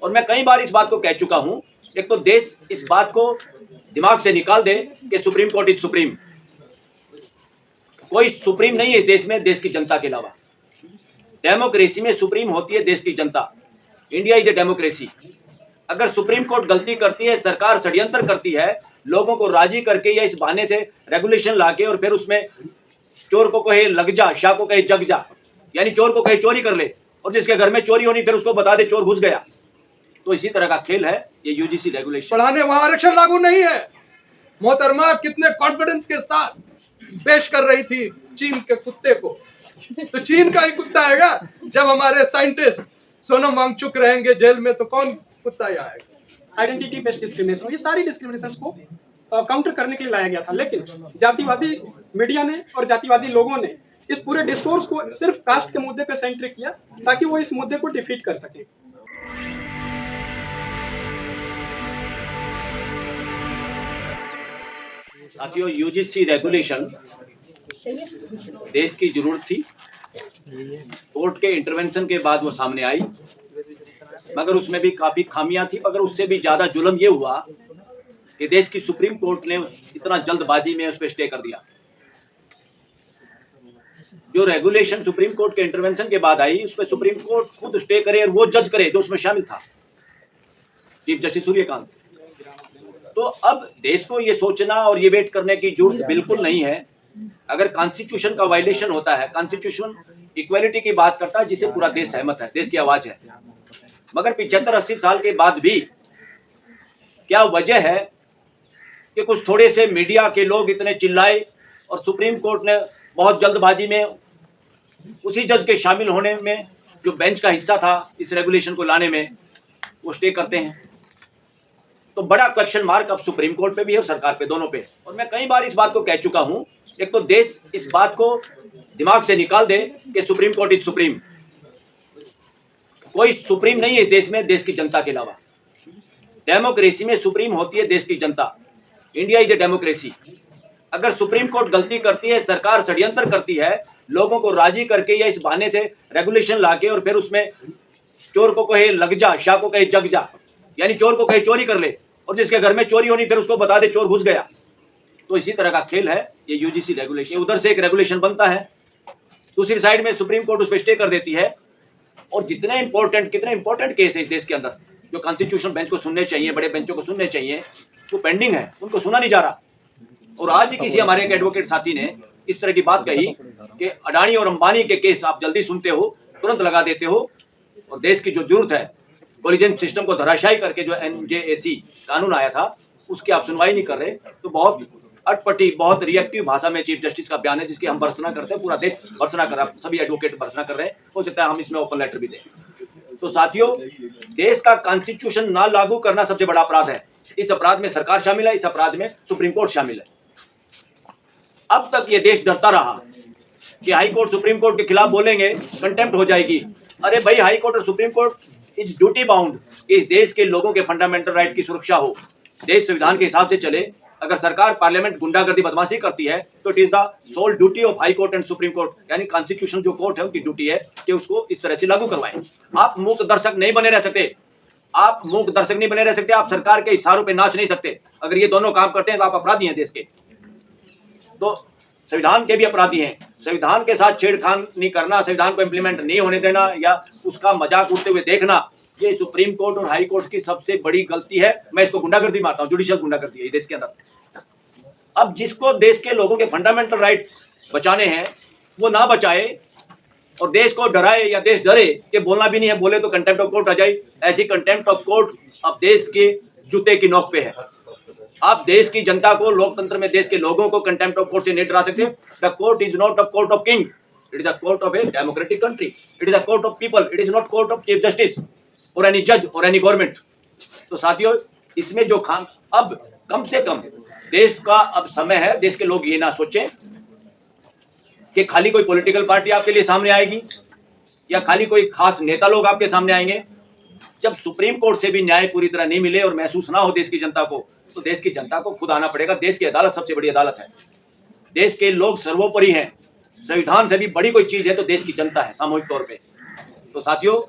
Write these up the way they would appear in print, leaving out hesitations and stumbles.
और मैं कई बार इस बात को कह चुका हूं, एक तो देश इस बात को दिमाग से निकाल दे कि सुप्रीम कोर्ट इज सुप्रीम। कोई सुप्रीम नहीं है इस देश में देश की जनता के अलावा। डेमोक्रेसी में सुप्रीम होती है देश की जनता। India is a democracy. अगर सुप्रीम कोर्ट गलती करती है, सरकार षड्यंत्र करती है, लोगों को राजी करके या इस बहाने से रेगुलेशन लाके और फिर उसमें चोर को कहे लग जा, शाह को कहे जग जा, यानी चोर को कहे चोरी कर ले और जिसके घर में चोरी होनी फिर उसको बता दे चोर घुस गया, तो इसी तरह का खेल है ये यूजीसी रेगुलेशन। पढ़ाने वहां आरक्षण लागू नहीं है। मोहतरमा कितने कॉन्फिडेंस के साथ पेश कर रही थी चीन के कुत्ते को, तो चीन का ही कुत्ता आएगा। जब हमारे साइंटिस्ट सोनम वांगचुक रहेंगे जेल में तो कौन कुत्ता आएगा। आइडेंटिटी बेस्ड डिस्क्रिमिनेशन, ये सारी डिस्क्रिमिनेशन को काउंटर करने के लिए लाया गया था, लेकिन जातिवादी मीडिया ने और जातिवादी लोगों ने इस पूरे डिस्कोर्स को सिर्फ कास्ट के मुद्दे पे सेंट्रिक किया ताकि वो इस मुद्दे को डिफीट कर सके। साथियों, यूजीसी रेगुलेशन देश की जरूरत थी। कोर्ट के इंटरवेंशन के बाद वो सामने आई, मगर उसमें भी काफी खामियां थी। मगर उससे भी ज्यादा जुल्म ये हुआ कि देश की सुप्रीम कोर्ट ने इतना जल्दबाजी में उस पर स्टे कर दिया। जो रेगुलेशन सुप्रीम कोर्ट के इंटरवेंशन के बाद आई, उस पर सुप्रीम कोर्ट खुद स्टे करे और वो जज करे जो उसमें शामिल था, चीफ जस्टिस सूर्यकांत। तो अब देश को ये सोचना और ये वेट करने की जरूरत बिल्कुल नहीं है। अगर कॉन्स्टिट्यूशन का वायलेशन होता है, कॉन्स्टिट्यूशन इक्वालिटी की बात करता है जिससे पूरा देश सहमत है, देश की आवाज है, मगर 75-80 साल के बाद भी क्या वजह है कि कुछ थोड़े से मीडिया के लोग इतने चिल्लाए और सुप्रीम कोर्ट ने बहुत जल्दबाजी में उसी जज के शामिल होने में जो बेंच का हिस्सा था इस रेगुलेशन को लाने में, वो स्टे करते हैं। तो बड़ा क्वेश्चन मार्क अब सुप्रीम कोर्ट पे भी है और सरकार पे, दोनों पे। और मैं कई बार इस बात को कह चुका हूं, एक तो देश इस बात को दिमाग से निकाल दे कि सुप्रीम कोर्ट इज सुप्रीम। कोई सुप्रीम नहीं है इस देश में देश की जनता के अलावा। डेमोक्रेसी में सुप्रीम होती है देश की जनता। India is a democracy. अगर सुप्रीम कोर्ट गलती करती है, सरकार षड्यंत्र करती है, लोगों को राजी करके या इस बहाने से रेगुलेशन लाके और फिर उसमें चोर को कहे लग जा, शाह को कहे जग जा, यानी चोर को कहे चोरी कर ले और जिसके घर में चोरी होनी फिर उसको बता दे चोर घुस गया, तो इसी तरह का खेल है ये यूजीसी रेगुलेशन। उधर से एक रेगुलेशन बनता है, दूसरी साइड में सुप्रीम कोर्ट उस पर स्टे कर देती है। और कितने इंपॉर्टेंट केस है इस देश के अंदर जो कॉन्स्टिट्यूशन बेंच को सुनने चाहिए, बड़े बेंचों को सुनने चाहिए, वो पेंडिंग है, उनको सुना नहीं जा रहा। और आज ही किसी हमारे एक एडवोकेट साथी ने इस तरह की बात कही कि अडानी और अंबानी के केस आप जल्दी सुनते हो, तुरंत लगा देते हो, और देश की जो जरूरत है कोलिजन सिस्टम को धराशायी करके जो NJAC कानून आया था उसकी आप सुनवाई नहीं कर रहे। तो बहुत अटपटी, बहुत रिएक्टिव भाषा में चीफ जस्टिस का बयान है जिसकी हम भर्त्सना करते हैं, पूरा देश भर्त्सना कर रहा है, सभी एडवोकेट भर्त्सना कर रहे हैं। हो सकता है हम इसमें ओपन लेटर भी दें। तो साथियों, देश का कॉन्स्टिट्यूशन ना लागू करना सबसे बड़ा अपराध है। इस अपराध में सरकार शामिल है, इस अपराध में सुप्रीम कोर्ट शामिल है। अब तक ये देश डरता रहा कि हाई कोर्ट सुप्रीम कोर्ट के खिलाफ बोलेंगे कंटेम्प्ट हो जाएगी। अरे भाई, हाई कोर्ट और supreme court is duty bound कि इस देश के लोगों के फंडामेंटल राइट की सुरक्षा हो, देश संविधान के हिसाब से चले। अगर सरकार पार्लियामेंट गुंडागर्दी बदमाशी करती है तो it is the sole duty of high court and supreme court, यानी कॉन्स्टिट्यूशन जो कोर्ट है उनकी ड्यूटी है कि उसको इस तरह से लागू करवाएं। आप मूक दर्शक नहीं बने रह सकते, आप मूक दर्शक नहीं बने रह सकते, आप सरकार के इशारों पे नाच नहीं सकते। अगर ये दोनों काम करते हैं तो आप अपराधी हैं देश के, तो संविधान के भी अपराधी हैं। संविधान के साथ छेड़खानी करना, संविधान को इम्प्लीमेंट नहीं होने देना या उसका मजाक उड़ते हुए देखना, ये सुप्रीम कोर्ट और हाई कोर्ट की सबसे बड़ी गलती है। मैं इसको गुंडागर्दी मानता हूँ, जुडिशियल गुंडागर्दी है देश के अंदर। अब जिसको देश के लोगों के फंडामेंटल राइट बचाने हैं वो ना बचाए और देश को डराए या देश डरे कि बोलना भी नहीं है, बोले तो कंटेम्प्ट ऑफ कोर्ट आ जाए। ऐसी कंटेम्प्ट ऑफ कोर्ट अब देश के जूते की नोक पे है। आप देश की जनता को, लोकतंत्र में देश के लोगों को कंटेम्प्ट ऑफ कोर्ट से नहीं डरा सकते। The court is not a court of king, it is a court of a democratic country, it is a court of people, it is not court of chief justice और any जज और any government. तो साथियों, इसमें जो अब कम से कम देश का अब समय है, देश के लोग ये ना सोचें कि खाली कोई पॉलिटिकल पार्टी आपके लिए सामने आएगी या खाली कोई खास नेता लोग आपके सामने आएंगे। जब सुप्रीम कोर्ट से भी न्याय पूरी तरह नहीं मिले और महसूस ना हो देश की जनता को, तो देश की जनता को खुद आना पड़ेगा। देश की अदालत सबसे बड़ी अदालत है, देश के लोग सर्वोपरि हैं। संविधान से भी बड़ी कोई चीज है तो देश की जनता है सामूहिक तौर पे। तो साथियों,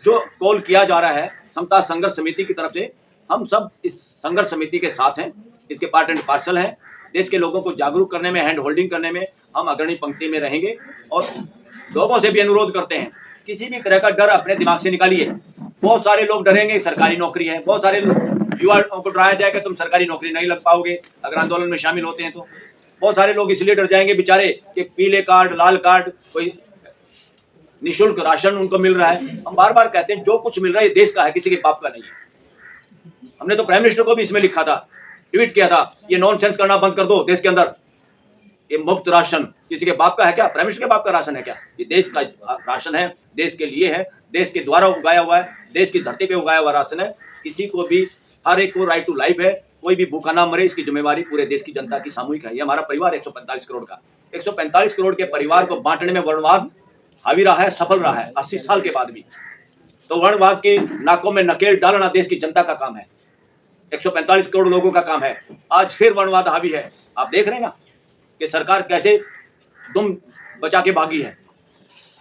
जो कॉल किया जा रहा है समता संघर्ष समिति की तरफ से हम सब इस संघर्ष समिति के साथ हैं, इसके पार्ट एंड पार्सल हैं। देश के लोगों को जागरूक करने में, हैंड होल्डिंग करने में हम अग्रणी पंक्ति में रहेंगे और लोगों से भी अनुरोध करते हैं किसी भी तरह का डर अपने दिमाग से निकालिए। बहुत सारे लोग डरेंगे, सरकारी नौकरी है, बहुत सारे युवाओं को डराया जाएगा तुम सरकारी नौकरी नहीं लग पाओगे अगर आंदोलन में शामिल होते हैं तो। बहुत सारे लोग इसलिए डर जाएंगे बेचारे कि पीले कार्ड, लाल कार्ड, कोई निःशुल्क राशन उनको मिल रहा है। हम बार बार कहते हैं जो कुछ मिल रहा है ये देश का है, किसी के बाप का नहीं है। हमने तो प्राइम मिनिस्टर को भी इसमें लिखा था, ट्वीट किया था, ये नॉनसेंस करना बंद कर दो देश के अंदर। ये मुफ्त राशन किसी के बाप का है क्या? प्राइम मिनिस्टर के बाप का राशन है क्या? ये देश का राशन है, देश के लिए है, देश के द्वारा उगाया हुआ है, देश की धरती पे उगाया हुआ राशन है। किसी को भी, हर एक को राइट टू लाइफ है, कोई भी भूखा ना मरे, इसकी जिम्मेवारी पूरे देश की जनता की सामूहिक है। ये हमारा परिवार 145 करोड़ का, 145 करोड़ के परिवार को बांटने में वर्णवाद हावी रहा है, सफल रहा है 80 साल के बाद भी। तो वर्णवाद के नाकों में नकेल डालना देश की जनता का काम है, 145 करोड़ लोगों का काम है। आज फिर वर्णवाद हावी है। आप देख रहे हैं ना कि सरकार कैसे तुम बचा के भागी है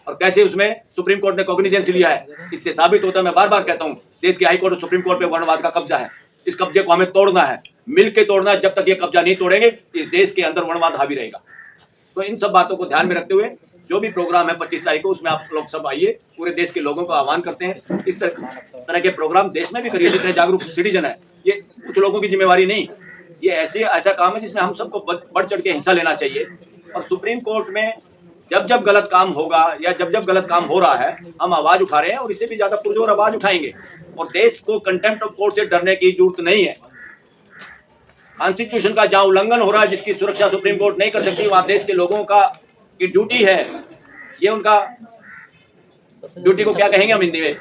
और कैसे उसमें सुप्रीम कोर्ट ने कॉग्निजेंस लिया है। इससे साबित होता है, मैं बार बार कहता हूं, देश की हाई कोर्ट और सुप्रीम कोर्ट पे वर्णवाद का कब्जा है। इस कब्जे को हमें तोड़ना है, मिल के तोड़ना है। जब तक ये कब्जा नहीं तोड़ेंगे इस देश के अंदर वर्णवाद हावी रहेगा। तो इन सब बातों को ध्यान में रखते हुए जो भी प्रोग्राम है 25 तारीख को, उसमें आप लोग सब आइए। पूरे देश के लोगों को आह्वान करते हैं इस तरह के प्रोग्राम देश में भी करिए। जितने जागरूक सिटीजन है, ये कुछ लोगों की जिम्मेवारी नहीं, ये ऐसा काम है जिसमें हम सबको बढ़ चढ़ के हिस्सा लेना चाहिए। और सुप्रीम कोर्ट में जब जब गलत काम होगा या जब जब गलत काम हो रहा है, हम आवाज उठा रहे हैं और इससे भी ज्यादा पुरजोर आवाज उठाएंगे। और देश को कंटेम्प्ट ऑफ कोर्ट से डरने की जरूरत नहीं है। कॉन्स्टिट्यूशन का जहां उल्लंघन हो रहा है, जिसकी सुरक्षा सुप्रीम कोर्ट नहीं कर सकती, वहां देश के लोगों की ड्यूटी है, ये उनका ड्यूटी को क्या कहेंगे हम हिंदी में,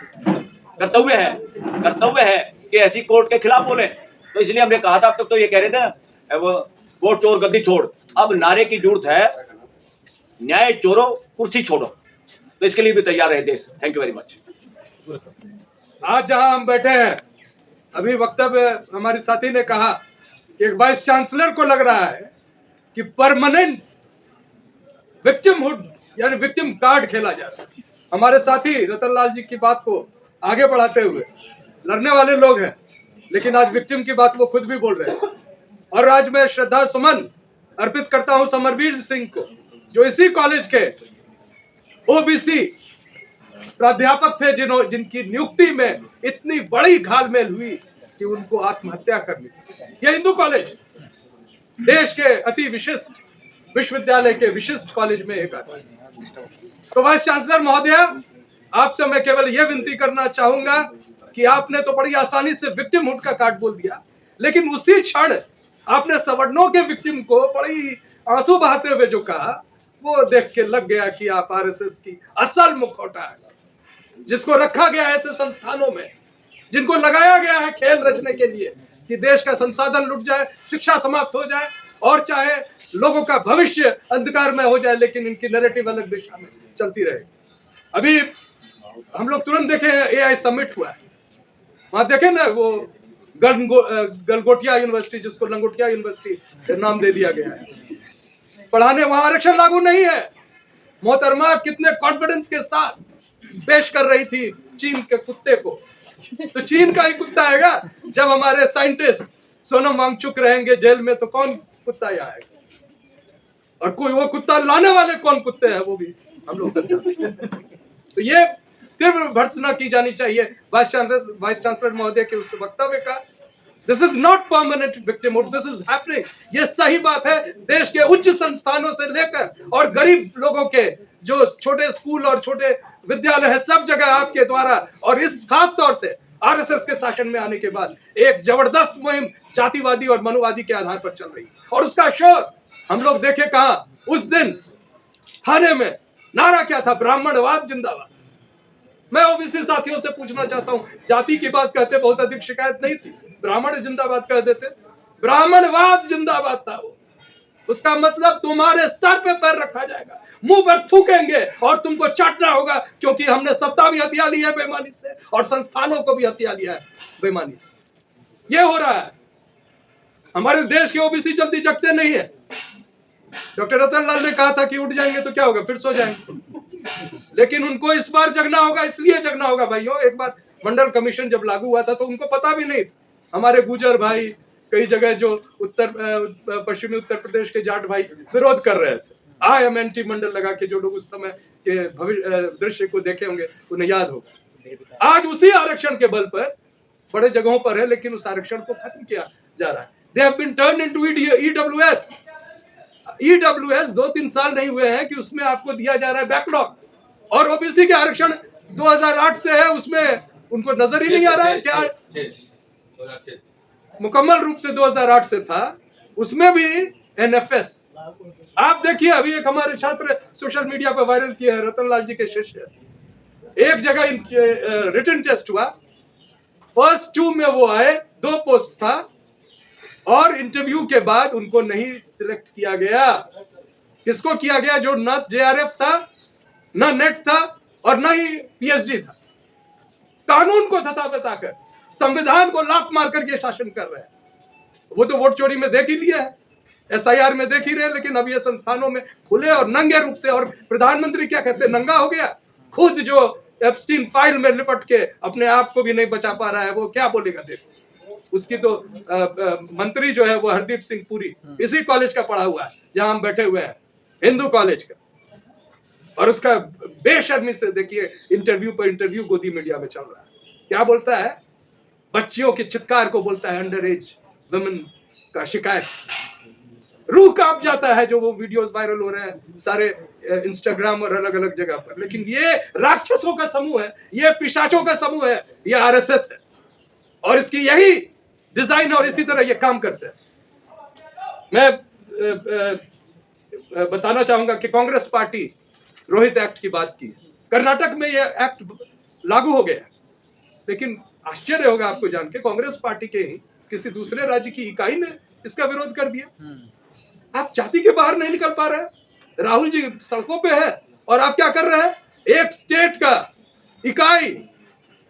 कर्तव्य है कि ऐसी कोर्ट के खिलाफ बोले। तो इसलिए हमने कहा था, अब तक तो ये कह रहे थे ना, वो कोर्ट चोर गद्दी छोड़, अब नारे की जरूरत है, न्याय चोरो कुर्सी छोड़ो। तो इसके लिए भी तैयार है देश। Thank you very much. आज जहां हम बैठे हैं, अभी वक्तव्य हमारे साथी ने कहा कि एक वाइस चांसलर को लग रहा है कि परमानेंट विक्टिमहुड यानी विक्टिम कार्ड खेला जा रहा है। हमारे साथी रतनलाल जी की बात को आगे बढ़ाते हुए, लड़ने वाले लोग हैं लेकिन आज विक्टिम की बात वो खुद भी बोल रहे हैं। और आज मैं श्रद्धा सुमन अर्पित करता हूं समरवीर सिंह को, जो इसी कॉलेज के ओबीसी प्राध्यापक थे, जिनकी नियुक्ति में इतनी बड़ी घालमेल हुई कि उनको आत्महत्या करनी। यह हिंदू कॉलेज देश के अति विशिष्ट विश्वविद्यालय के विशिष्ट कॉलेज में एक आता है। तो वाइस चांसलर महोदय, आपसे मैं केवल यह विनती करना चाहूंगा कि आपने तो बड़ी आसानी से विक्टिमहुड का कार्ड बोल दिया, लेकिन उसी क्षण आपने सवर्णों के विक्टिम को बड़ी आंसू बहाते हुए जो कहा, वो देख के लग गया कि आप आरएसएस की असल मुखौटा है, जिसको रखा गया है ऐसे संस्थानों में, जिनको लगाया गया है खेल रचने के लिए कि देश का संसाधन लुट जाए, शिक्षा समाप्त हो जाए और चाहे लोगों का भविष्य अंधकार में हो जाए, लेकिन इनकी नैरेटिव अलग दिशा में चलती रहे। अभी हम लोग तुरंत देखे एआई समिट हुआ है, वहां देखे ना वो गलगोटिया यूनिवर्सिटी, जिसको लंगोटिया यूनिवर्सिटी नाम दे दिया गया है, पढ़ाने वहां आरक्षण लागू नहीं है। मोहतरमा कितने कॉन्फिडेंस के साथ पेश कर रही थी चीन के कुत्ते को। तो चीन का ही कुत्ता आएगा जब हमारे साइंटिस्ट सोनम वांगचुक रहेंगे जेल में, तो कौन कुत्ता यहाँ आएगा? और कोई वो कुत्ता लाने वाले कौन कुत्ते हैं वो भी हम लोग समझाते हैं। तो ये तीव्र भर्त्सना की जानी चाहिए वाइस चांसलर महोदय के उस वक्तव्य का। This is not permanent victimhood, this is happening. ये सही बात है। देश के उच्च संस्थानों से लेकर और गरीब लोगों के जो छोटे स्कूल और छोटे विद्यालय है, सब जगह आपके द्वारा और इस खास तौर से आरएसएस के शासन में आने के बाद एक जबरदस्त मुहिम जातिवादी और मनुवादी के आधार पर चल रही, और उसका शोर हम लोग देखे कहा उस दिन थाने में नारा क्या था, ब्राह्मणवाद जिंदाबाद। मैं ओबीसी साथियों से पूछना चाहता हूं, जाति की बात कहते बहुत अधिक शिकायत नहीं थी, ब्राह्मण जिंदाबाद कह देते, ब्राह्मणवाद जिंदाबाद था वो। उसका मतलब तुम्हारे सर पे पैर रखा जाएगा, मुंह पर थूकेंगे और तुमको चाटना होगा, क्योंकि हमने सत्ता भी हथिया ली है बेईमानी से और संस्थानों को भी हथिया लिया है बेईमानी से। ये हो रहा है। हमारे देश के ओबीसी जल्दी जगते नहीं है। डॉक्टर रतनलाल ने कहा था कि उठ जाएंगे तो क्या होगा, फिर सो जाएंगे, लेकिन उनको इस बार जगना होगा। इसलिए जगना होगा भाइयों, एक बार मंडल कमीशन जब लागू हुआ था तो उनको पता भी नहीं था। हमारे गुजर भाई, कई जगह जो पश्चिमी उत्तर प्रदेश के जाट भाई विरोध कर रहे थे। IMNT मंडल लगा के, जो लोग उस समय के दृश्य को देखे होंगे उन्हें याद होगा। आज उसी आरक्षण के बल पर बड़े जगहों पर है, लेकिन उस आरक्षण को खत्म किया जा रहा है। They have been turned into EWS। EWS 2-3 साल नहीं हुए हैं कि उसमें आपको दिया जा रहा है बैकलॉग, और OBC के आरक्षण 2008 से है, उसमें उनको नजर ही नहीं आ रहा है क्या? मुकम्मल रूप से 2008 से था, उसमें भी NFS। आप देखिए, अभी एक हमारे छात्र सोशल मीडिया पर वायरल किया है, रतन लाल जी के शिष्य, एक जगह रिटन टेस्ट हुआ, फर्स्ट 2 में वो आए, 2 पोस्ट था, और इंटरव्यू के बाद उनको नहीं सिलेक्ट किया गया। किसको किया गया? जो न JRF था, न नेट था, और न ही PhD था। कानून को धता बताकर, संविधान को लात मार करके शासन कर रहे हैं। वो तो वोट चोरी में देख ही लिया है, SIR में देख ही रहे, लेकिन अब ये संस्थानों में खुले और नंगे रूप से, और प्रधानमंत्री क्या कहते हैं, नंगा हो गया। खुद जो एप्स्टीन फाइल में लिपट के अपने आप को भी नहीं बचा पा रहा है, वो क्या बोलेगा? देखो, उसकी तो मंत्री जो है वो हरदीप सिंह पुरी, इसी कॉलेज का पढ़ा हुआ है जहां हम बैठे हुए हैं, हिंदू कॉलेज का, और उसका बेशर्मी से देखिए इंटरव्यू पर इंटरव्यू गोदी मीडिया में चल रहा है। क्या बोलता है? बच्चियों के चित्कार को बोलता है अंडर एज वुमेन का शिकायत। रूह कांप जाता है जो वो वीडियोस वायरल हो रहे हैं सारे इंस्टाग्राम और अलग अलग जगह पर। लेकिन ये राक्षसों का समूह है, ये पिशाचों का समूह है, ये RSS है, और इसकी यही डिजाइन, और इसी तरह ये काम करते हैं। मैं बताना चाहूंगा कि कांग्रेस पार्टी रोहित एक्ट की बात की, कर्नाटक में ये एक्ट लागू हो गया, लेकिन आश्चर्य होगा आपको जान के, कांग्रेस पार्टी के ही किसी दूसरे राज्य की इकाई ने इसका विरोध कर दिया। आप जाति के बाहर नहीं निकल पा रहे। राहुल जी सड़कों पे है, और आप क्या कर रहे हैं? एक स्टेट का इकाई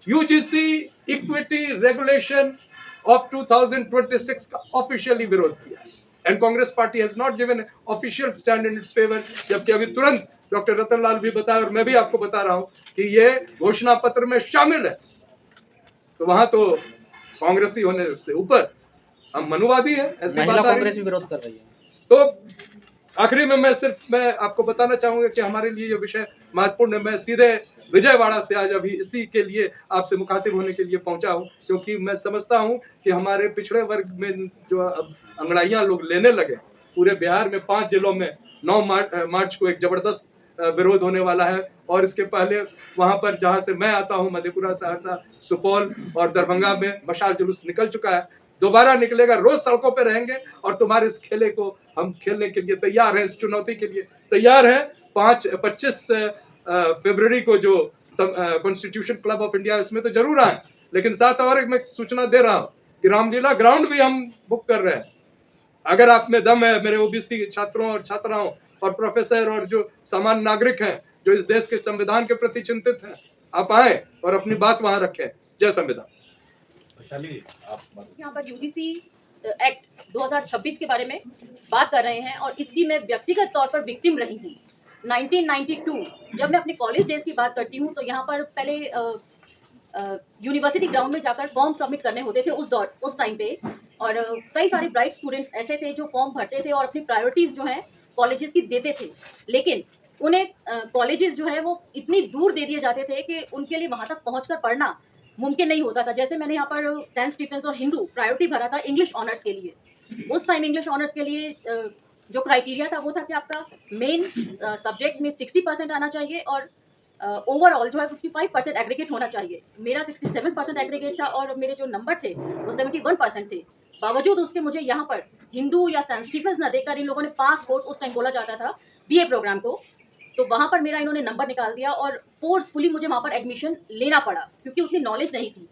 UGC इक्विटी रेगुलेशन ऑफ 2026 का ऑफिशियली विरोध किया, and Congress party has not given official stand in its favour. जबकि अभी तुरंत डॉक्टर रतन लाल भी बताया, और मैं भी आपको बता रहा हूं कि ये घोषणा पत्र में शामिल है। तो वहां तो कांग्रेसी होने से ऊपर हम मनुवादी है, ऐसी महिला बात आ रही कांग्रेस भी विरोध कर रही है। तो आखिरी में मैं आपको बताना चाहूंगा कि हमारे लिए ये विषय महत्वपूर्ण है। मैं सीधे विजयवाड़ा से आज अभी इसी के लिए आपसे मुखातिब होने के लिए पहुंचा हूं, क्योंकि मैं समझता हूं कि हमारे पिछड़े वर्ग में जो अब अंगड़ाइयां लोग लेने लगे, पूरे बिहार में 5 जिलों में 9 मार्च को एक जबरदस्त विरोध होने वाला है, और इसके पहले वहां पर जहां से मैं आता हूं, मधेपुरा, सहरसा, सुपौल और दरभंगा में मशाल जुलूस निकल चुका है, दोबारा निकलेगा। रोज सड़कों पे रहेंगे, और तुम्हारे इस खेले को हम खेलने के लिए तैयार हैं, इस चुनौती के लिए तैयार है। 25 फरवरी को जो कॉन्स्टिट्यूशन क्लब ऑफ इंडिया, उसमें तो जरूर आए, लेकिन साथ और एक मैं सूचना दे रहा हूँ कि रामलीला ग्राउंड भी हम बुक कर रहे हैं। अगर आप में दम है, मेरे OBC छात्रों और छात्राओं और प्रोफेसर और जो सामान्य नागरिक हैं, जो इस देश के संविधान के प्रति चिंतित हैं, आप आए और अपनी बात वहां रखें। जय संविधान। यहाँ पर UGC एक्ट 2026 के बारे में बात कर रहे हैं, और इसकी मैं व्यक्तिगत तौर पर विक्टिम रही हूँ। 1992 जब मैं अपने कॉलेज डेज की बात करती हूँ, तो यहाँ पर पहले यूनिवर्सिटी ग्राउंड में जाकर फॉर्म सबमिट करने होते थे उस टाइम पे, और कई सारे ब्राइट स्टूडेंट्स ऐसे थे जो फॉर्म भरते थे और अपनी प्रायोरिटीज़ जो हैं कॉलेजेस की देते थे, लेकिन उन्हें कॉलेजेस जो है वो इतनी दूर दे दिए जाते थे कि उनके लिए वहाँ तक पहुँच पढ़ना मुमकिन नहीं होता था। जैसे मैंने यहाँ पर सेंट स्टीफेंस और हिंदू प्रायोरिटी भरा था इंग्लिश ऑनर्स के लिए। उस टाइम इंग्लिश ऑनर्स के लिए जो क्राइटेरिया था वो था कि आपका मेन सब्जेक्ट में 60% आना चाहिए, और ओवरऑल जो है 55% एग्रीगेट होना चाहिए। मेरा 67% एग्रीगेट था, और मेरे जो नंबर थे वो 71% थे। बावजूद उसके मुझे यहाँ पर हिंदू या सेंट स्टीफेंस न देकर इन लोगों ने पास कोर्स, उस टाइम बोला जाता था BA प्रोग्राम को, तो वहाँ पर मेरा इन्होंने नंबर निकाल दिया, और फोर्सफुली मुझे वहाँ पर एडमिशन लेना पड़ा क्योंकि उतनी नॉलेज नहीं थी।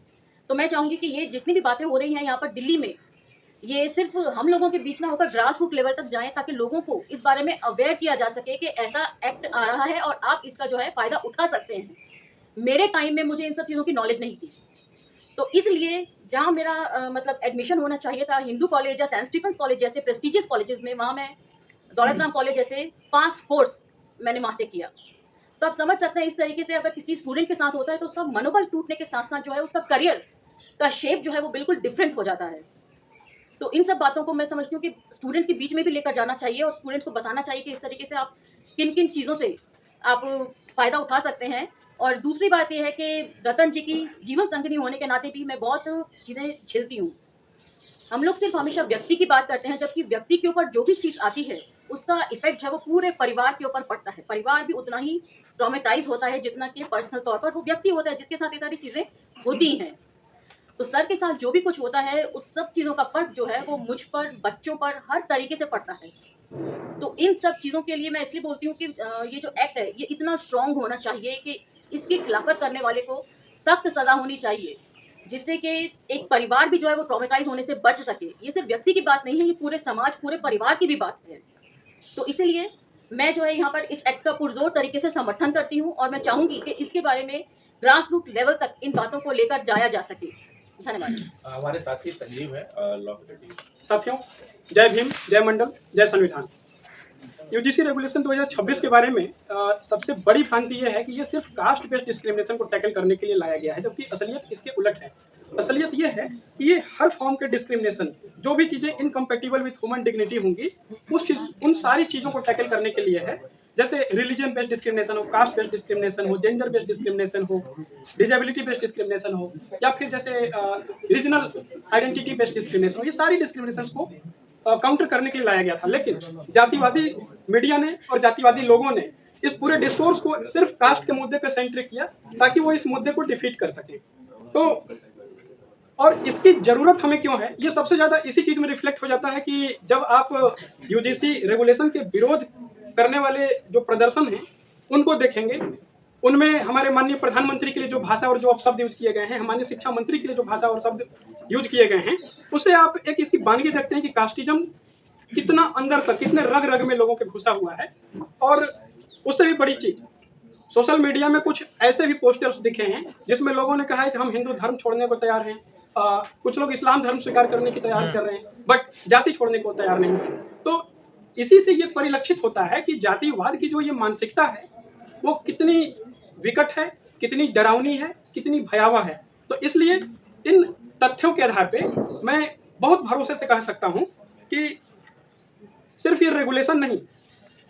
तो मैं चाहूँगी कि ये जितनी भी बातें हो रही हैं यहाँ पर दिल्ली में, ये सिर्फ हम लोगों के बीच में होकर ग्रास रूट लेवल तक जाएं, ताकि लोगों को इस बारे में अवेयर किया जा सके कि ऐसा एक्ट आ रहा है और आप इसका जो है फ़ायदा उठा सकते हैं। मेरे टाइम में मुझे इन सब चीज़ों की नॉलेज नहीं थी, तो इसलिए जहाँ मेरा मतलब एडमिशन होना चाहिए था हिंदू कॉलेज या सेंट स्टीफेंस कॉलेज जैसे प्रेस्टिजियस कॉलेजेस में, वहाँ मैं दौलत राम कॉलेज जैसे पास कोर्स मैंने वहाँ से किया। तो आप समझ सकते हैं इस तरीके से अगर किसी स्टूडेंट के साथ होता है तो उसका मनोबल टूटने के साथ साथ जो है उसका करियर का शेप जो है वो बिल्कुल डिफरेंट हो जाता है। तो इन सब बातों को मैं समझती हूँ कि स्टूडेंट्स के बीच में भी लेकर जाना चाहिए और स्टूडेंट्स को बताना चाहिए कि इस तरीके से आप किन किन चीज़ों से आप फ़ायदा उठा सकते हैं। और दूसरी बात यह है कि रतन जी की जीवन संगिनी होने के नाते भी मैं बहुत चीज़ें झेलती हूँ। हम लोग सिर्फ हमेशा व्यक्ति की बात करते हैं, जबकि व्यक्ति के ऊपर जो भी चीज़ आती है उसका इफेक्ट जो है वो पूरे परिवार के ऊपर पड़ता है। परिवार भी उतना ही ट्रॉमेटाइज होता है जितना कि पर्सनल तौर पर वो व्यक्ति होता है जिसके साथ ये सारी चीज़ें होती हैं। तो सर के साथ जो भी कुछ होता है उस सब चीज़ों का फर्क जो है वो मुझ पर, बच्चों पर, हर तरीके से पड़ता है। तो इन सब चीज़ों के लिए मैं इसलिए बोलती हूँ कि ये जो एक्ट है ये इतना स्ट्रांग होना चाहिए कि इसकी खिलाफत करने वाले को सख्त सज़ा होनी चाहिए, जिससे कि एक परिवार भी जो है वो ट्रॉमेटाइज होने से बच सके। ये सिर्फ व्यक्ति की बात नहीं है, ये पूरे समाज, पूरे परिवार की भी बात है। तो इसीलिए मैं जो है यहाँ पर इस एक्ट का पुरजोर तरीके से समर्थन करती हूँ और मैं चाहूँगी कि इसके बारे में ग्रास रूट लेवल तक इन बातों को लेकर जाया जा सके। धन्यवाद। हमारे साथी संजीव है लॉ टीम। साथियों, जय भीम, जय मंडल, जय संविधान। यूजीसी रेगुलेशन 2026 के बारे में सबसे बड़ी भ्रांति यह है कि ये सिर्फ कास्ट बेस्ड डिस्क्रिमिनेशन को टैकल करने के लिए लाया गया है, जबकि असलियत इसके उलट है। असलियत ये है कि ये हर फॉर्म के डिस्क्रिमिनेशन, जो भी चीज़ें इनकम्पेटिबल विथ ह्यूमन डिग्निटी होंगी, उन सारी चीज़ों को टैकल करने के लिए है। जैसे रिलीजन बेस्ड डिस्क्रिमिनेशन हो, कास्ट बेस्ड डिस्क्रिमिनेशन हो, जेंडर बेस्ड डिस्क्रिमिनेशन हो, डिसेबिलिटी बेस्ड डिस्क्रिमिनेशन हो, या फिर जैसे रीजनल आइडेंटिटी बेस्ड डिस्क्रिमिनेशन हो, ये सारी डिस्क्रिमिनेशन को काउंटर करने के लिए लाया गया था। लेकिन जातिवादी मीडिया ने और जातिवादी लोगों ने इस पूरे डिस्कोर्स को सिर्फ कास्ट के मुद्दे पे सेंट्रिक किया ताकि वो इस मुद्दे को डिफीट कर सके। तो और इसकी ज़रूरत हमें क्यों है, ये सबसे ज़्यादा इसी चीज़ में रिफ्लेक्ट हो जाता है कि जब आप यूजीसी रेगुलेशन के विरोध करने वाले जो प्रदर्शन हैं उनको देखेंगे, उनमें हमारे माननीय प्रधानमंत्री के लिए जो भाषा और जो शब्द यूज किए गए हैं, हमारे शिक्षा मंत्री के लिए जो भाषा और शब्द यूज किए गए हैं, उससे आप एक इसकी बानगी देखते हैं कि कास्टिज्म कितना अंदर तक, कितने रग रग में लोगों के घुसा हुआ है। और उससे भी बड़ी चीज़, सोशल मीडिया में कुछ ऐसे भी पोस्टर्स दिखे हैं जिसमें लोगों ने कहा है कि हम हिंदू धर्म छोड़ने को तैयार हैं, कुछ लोग इस्लाम धर्म स्वीकार करने की तैयार कर रहे हैं, बट जाति छोड़ने को तैयार नहीं है। तो इसी से ये परिलक्षित होता है कि जातिवाद की जो ये मानसिकता है वो कितनी विकट है, कितनी डरावनी है, कितनी भयावह है। तो इसलिए इन तथ्यों के आधार पे मैं बहुत भरोसे से कह सकता हूँ कि सिर्फ ये रेगुलेशन नहीं,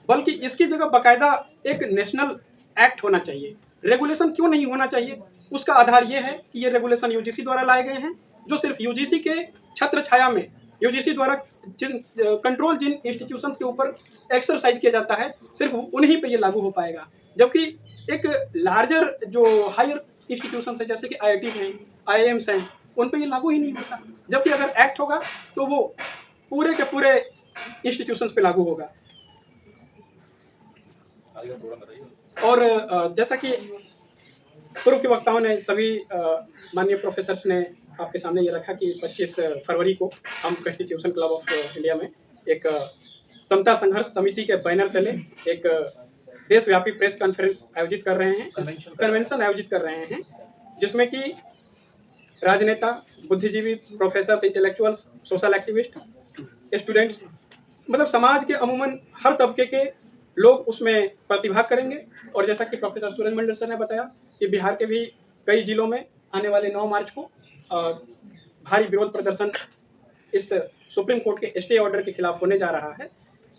बल्कि इसकी जगह बाकायदा एक नेशनल एक्ट होना चाहिए। रेगुलेशन क्यों नहीं होना चाहिए, उसका आधार ये है कि ये रेगुलेशन यूजीसी द्वारा लाए गए हैं, जो सिर्फ यूजीसी के छत्र छाया में यूजीसी द्वारा जिन इंस्टीट्यूशंस के ऊपर एक्सरसाइज किया जाता है, सिर्फ उन्हीं पे ये लागू हो पाएगा। जबकि एक लार्जर जो हायर इंस्टीट्यूशंस है जैसे कि आईआईटीज हैं, आईआईएम्स हैं, उन पे ये लागू ही नहीं होता। जबकि अगर एक्ट होगा तो वो पूरे के पूरे इंस्टीट्यूशंस पे लागू होगा। और जैसा कि पूर्व के वक्ताओं ने, सभी माननीय प्रोफेसर्स ने आपके सामने ये रखा कि 25 फरवरी को हम कॉन्स्टिट्यूशन क्लब ऑफ इंडिया में एक समता संघर्ष समिति के बैनर तले एक देशव्यापी प्रेस कॉन्फ्रेंस आयोजित कर रहे हैं, कन्वेंशन आयोजित कर रहे हैं, जिसमें कि राजनेता, बुद्धिजीवी, professors, intellectuals, social activist, students, मतलब समाज के अमूमन हर तबके के लोग उसमें प्रतिभाग करेंगे। और जैसा कि प्रोफेसर सूरज मंडल सर ने बताया कि बिहार के भी कई जिलों में आने वाले 9 मार्च को भारी विरोध प्रदर्शन इस सुप्रीम कोर्ट के स्टे ऑर्डर के खिलाफ होने जा रहा है।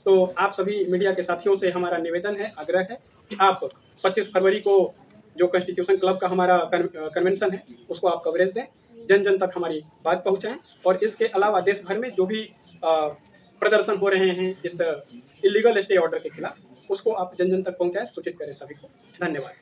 तो आप सभी मीडिया के साथियों से हमारा निवेदन है, आग्रह है कि आप 25 फरवरी को जो कॉन्स्टिट्यूशन क्लब का हमारा कन्वेंशन है उसको आप कवरेज दें, जन जन तक हमारी बात पहुंचाएं। और इसके अलावा देश भर में जो भी प्रदर्शन हो रहे हैं इस इलीगल स्टे ऑर्डर के खिलाफ, उसको आप जन जन तक पहुंचाएं, सूचित करें सभी को। धन्यवाद।